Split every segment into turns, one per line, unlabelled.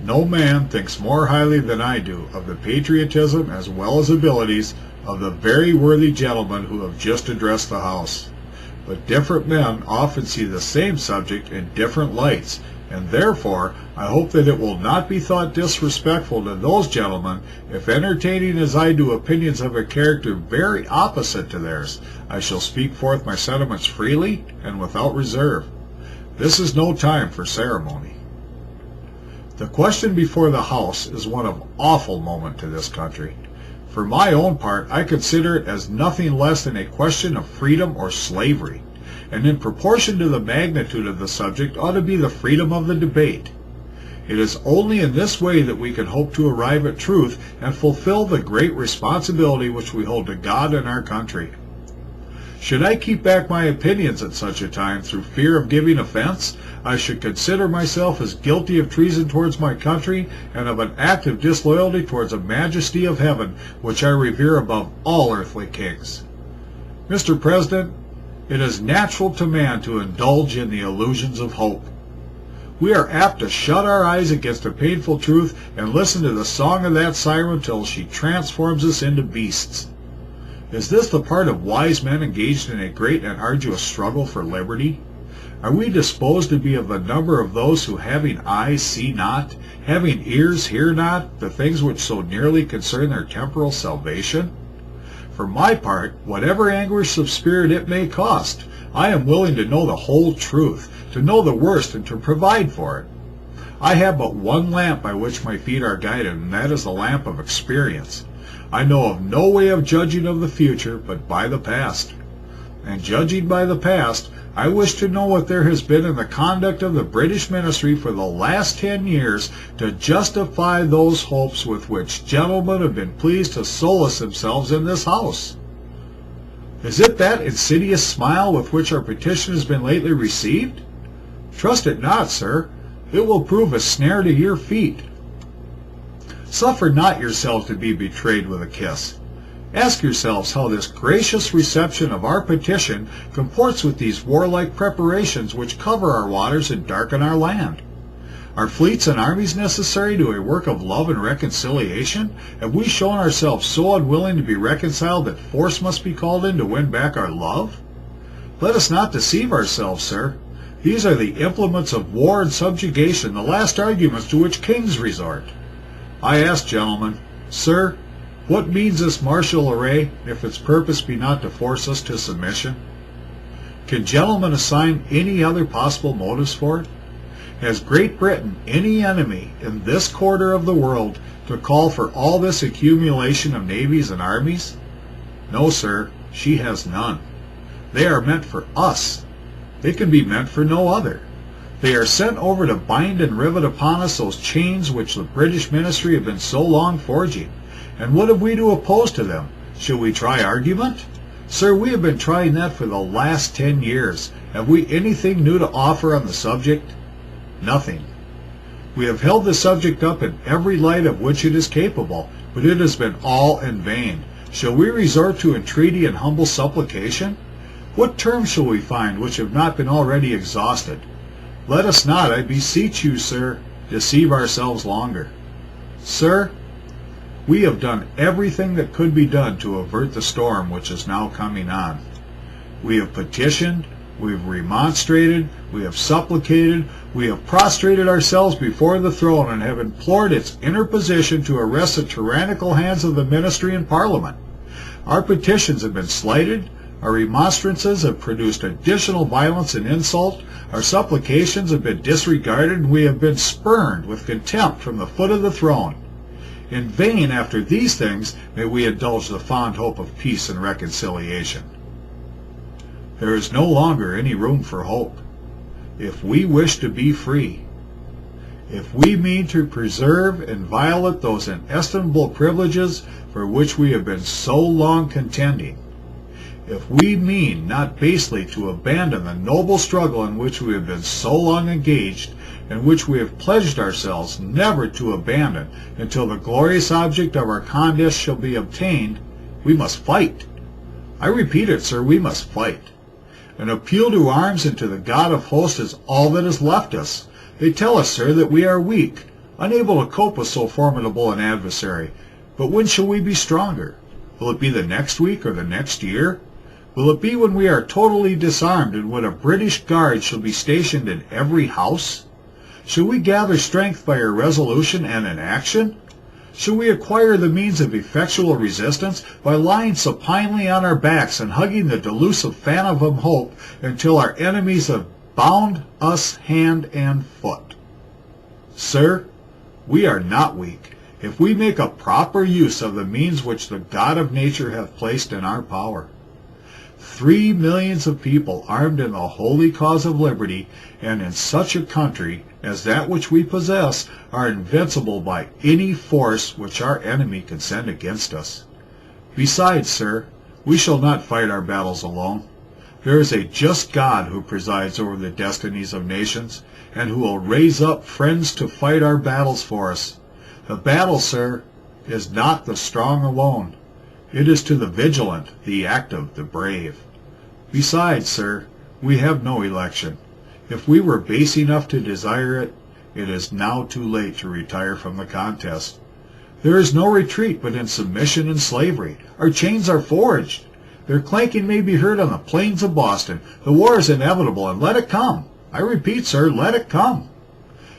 No man thinks more highly than I do of the patriotism as well as abilities of the very worthy gentlemen who have just addressed the House. But different men often see the same subject in different lights, and therefore I hope that it will not be thought disrespectful to those gentlemen if, entertaining as I do opinions of a character very opposite to theirs, I shall speak forth my sentiments freely and without reserve. This is no time for ceremony. The question before the House is one of awful moment to this country. For my own part, I consider it as nothing less than a question of freedom or slavery, and in proportion to the magnitude of the subject ought to be the freedom of the debate. It is only in this way that we can hope to arrive at truth and fulfill the great responsibility which we hold to God and our country. Should I keep back my opinions at such a time through fear of giving offense, I should consider myself as guilty of treason towards my country and of an act of disloyalty towards a majesty of heaven which I revere above all earthly kings. Mr. President, it is natural to man to indulge in the illusions of hope. We are apt to shut our eyes against a painful truth and listen to the song of that siren till she transforms us into beasts. Is this the part of wise men engaged in a great and arduous struggle for liberty? Are we disposed to be of the number of those who, having eyes, see not, having ears, hear not, the things which so nearly concern their temporal salvation? For my part, whatever anguish of spirit it may cost, I am willing to know the whole truth, to know the worst, and to provide for it. I have but one lamp by which my feet are guided, and that is the lamp of experience. I know of no way of judging of the future but by the past. And judging by the past, I wish to know what there has been in the conduct of the British ministry for the last 10 years to justify those hopes with which gentlemen have been pleased to solace themselves in this House. Is it that insidious smile with which our petition has been lately received? Trust it not, sir. It will prove a snare to your feet. Suffer not yourselves to be betrayed with a kiss. Ask yourselves how this gracious reception of our petition comports with these warlike preparations which cover our waters and darken our land. Are fleets and armies necessary to a work of love and reconciliation? Have we shown ourselves so unwilling to be reconciled that force must be called in to win back our love? Let us not deceive ourselves, sir. These are the implements of war and subjugation, the last arguments to which kings resort. I ask, gentlemen, sir, what means this martial array, if its purpose be not to force us to submission? Can gentlemen assign any other possible motives for it? Has Great Britain any enemy in this quarter of the world to call for all this accumulation of navies and armies? No, sir, she has none. They are meant for us. They can be meant for no other. They are sent over to bind and rivet upon us those chains which the British ministry have been so long forging. And what have we to oppose to them? Shall we try argument? Sir, we have been trying that for the last 10 years. Have we anything new to offer on the subject? Nothing. We have held the subject up in every light of which it is capable, but it has been all in vain. Shall we resort to entreaty and humble supplication? What terms shall we find which have not been already exhausted? Let us not, I beseech you, sir, deceive ourselves longer. Sir, we have done everything that could be done to avert the storm which is now coming on. We have petitioned, we have remonstrated, we have supplicated, we have prostrated ourselves before the throne and have implored its interposition to arrest the tyrannical hands of the ministry and Parliament. Our petitions have been slighted, our remonstrances have produced additional violence and insult, our supplications have been disregarded, and we have been spurned with contempt from the foot of the throne. In vain, after these things, may we indulge the fond hope of peace and reconciliation. There is no longer any room for hope. If we wish to be free, if we mean to preserve inviolate those inestimable privileges for which we have been so long contending, if we mean not basely to abandon the noble struggle in which we have been so long engaged, and which we have pledged ourselves never to abandon until the glorious object of our contest shall be obtained, we must fight. I repeat it, sir, we must fight. An appeal to arms and to the God of hosts is all that is left us. They tell us, sir, that we are weak. unable to cope with so formidable an adversary. But when shall we be stronger? Will it be the next week or the next year? Will it be when we are totally disarmed and when a British guard shall be stationed in every house? Shall we gather strength by irresolution and inaction? Shall we acquire the means of effectual resistance by lying supinely on our backs and hugging the delusive phantom of hope until our enemies have bound us hand and foot? Sir, we are not weak if we make a proper use of the means which the God of nature hath placed in our power. 3 millions of people armed in the holy cause of liberty, and in such a country as that which we possess, are invincible by any force which our enemy can send against us. Besides, sir, we shall not fight our battles alone. There is a just God who presides over the destinies of nations, and who will raise up friends to fight our battles for us. The battle, sir, is not the strong alone. It is to the vigilant, the active, the brave. Besides, sir, we have no election. If we were base enough to desire it, it is now too late to retire from the contest. There is no retreat but in submission and slavery. Our chains are forged. Their clanking may be heard on the plains of Boston. The war is inevitable, and let it come. I repeat, sir, let it come.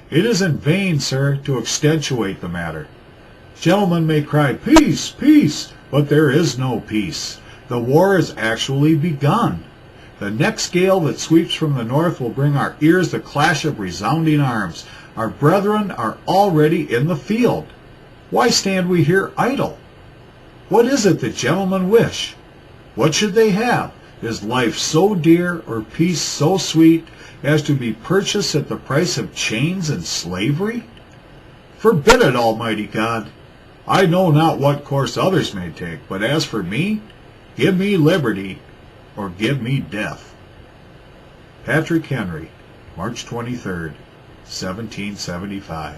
It is in vain, sir, to extenuate the matter. Gentlemen may cry, "Peace, peace," but there is no peace. The war is actually begun. The next gale that sweeps from the north will bring our ears the clash of resounding arms. Our brethren are already in the field. Why stand we here idle? What is it that gentlemen wish? What should they have? Is life so dear, or peace so sweet, as to be purchased at the price of chains and slavery? Forbid it, Almighty God! I know not what course others may take, but as for me, give me liberty, or give me death. Patrick Henry, March 23rd, 1775.